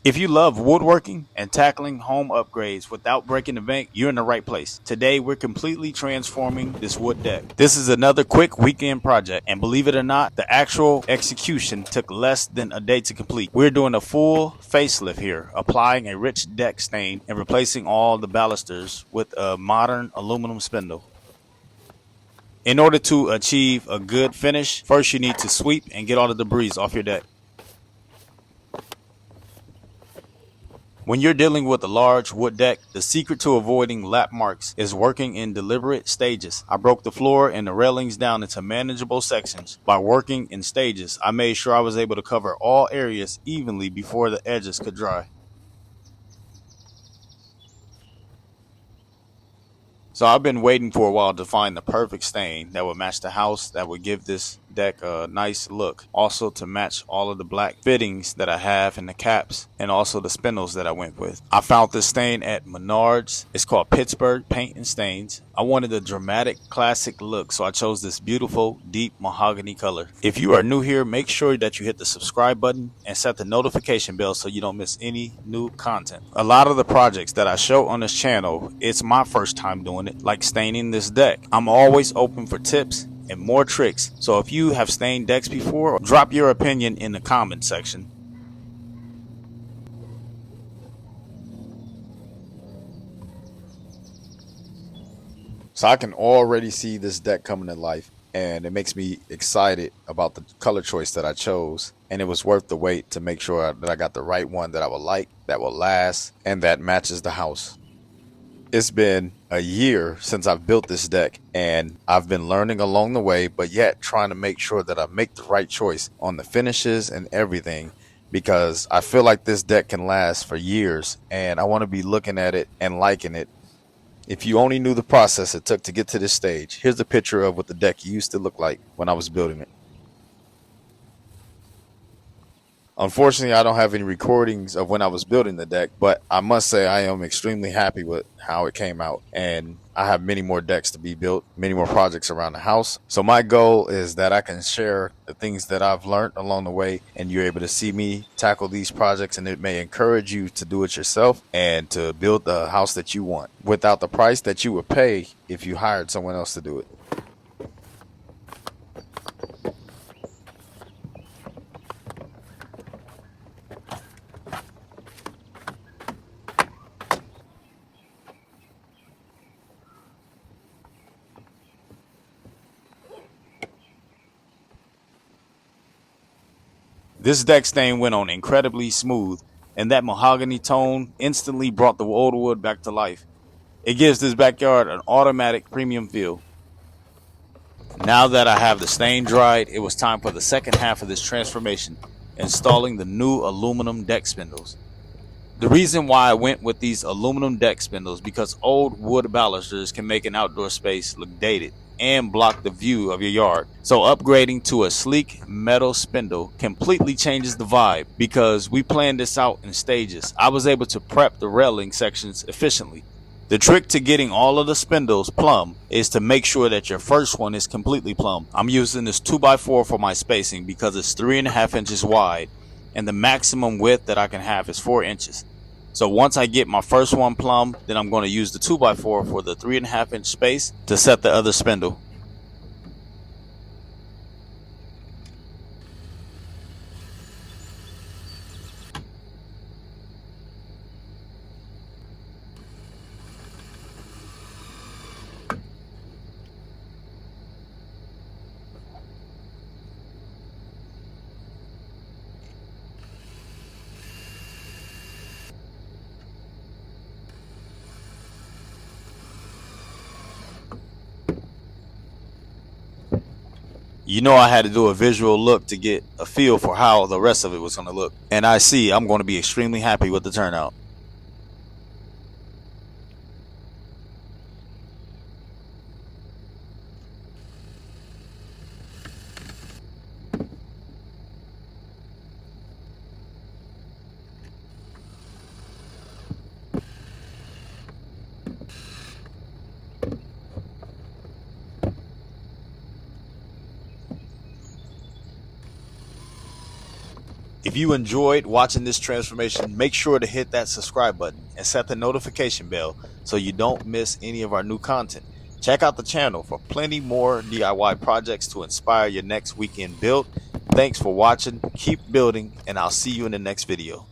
If you love woodworking and tackling home upgrades without breaking the bank, you're in the right place. Today, we're completely transforming this wood deck. This is another quick weekend project, and believe it or not, the actual execution took less than a day to complete. We're doing a full facelift here, applying a rich deck stain and replacing all the balusters with a modern aluminum spindle. In order to achieve a good finish, first you need to sweep and get all the debris off your deck. When you're dealing with a large wood deck, the secret to avoiding lap marks is working in deliberate stages. I broke the floor and the railings down into manageable sections. By working in stages, I made sure I was able to cover all areas evenly before the edges could dry. So I've been waiting for a while to find the perfect stain that would match the house, that would give this deck a nice look. Also to match all of the black fittings that I have in the caps and also the spindles that I went with. I found this stain at Menards. It's called Pittsburgh Paint and Stains. I wanted a dramatic classic look, so I chose this beautiful deep mahogany color. If you are new here, make sure that you hit the subscribe button and set the notification bell so you don't miss any new content. A lot of the projects that I show on this channel, it's my first time doing it, like staining this deck. I'm always open for tips and more tricks, so if you have stained decks before, drop your opinion in the comment section. So I can already see this deck coming to life, and it makes me excited about the color choice that I chose. And it was worth the wait to make sure that I got the right one that I will like, that will last, and that matches the house. It's been a year since I've built this deck, and I've been learning along the way, but yet trying to make sure that I make the right choice on the finishes and everything, because I feel like this deck can last for years, and I want to be looking at it and liking it. If you only knew the process it took to get to this stage, here's a picture of what the deck used to look like when I was building it. Unfortunately, I don't have any recordings of when I was building the deck, but I must say I am extremely happy with how it came out. And I have many more decks to be built, many more projects around the house. So my goal is that I can share the things that I've learned along the way, and you're able to see me tackle these projects, and it may encourage you to do it yourself and to build the house that you want without the price that you would pay if you hired someone else to do it. This deck stain went on incredibly smooth, and that mahogany tone instantly brought the old wood back to life. It gives this backyard an automatic premium feel. Now that I have the stain dried, it was time for the second half of this transformation, installing the new aluminum deck spindles. The reason why I went with these aluminum deck spindles because old wood balusters can make an outdoor space look dated and block the view of your yard. So upgrading to a sleek metal spindle completely changes the vibe because we planned this out in stages. I was able to prep the railing sections efficiently. The trick to getting all of the spindles plumb is to make sure that your first one is completely plumb. I'm using this 2x4 for my spacing because it's 3.5 inches wide and the maximum width that I can have is 4 inches. So once I get my first one plumb, then I'm going to use the 2x4 for the 3.5 inch space to set the other spindle. You know, I had to do a visual look to get a feel for how the rest of it was going to look. And I see I'm going to be extremely happy with the turnout. If you enjoyed watching this transformation, make sure to hit that subscribe button and set the notification bell so you don't miss any of our new content. Check out the channel for plenty more DIY projects to inspire your next weekend build. Thanks for watching, keep building, and I'll see you in the next video.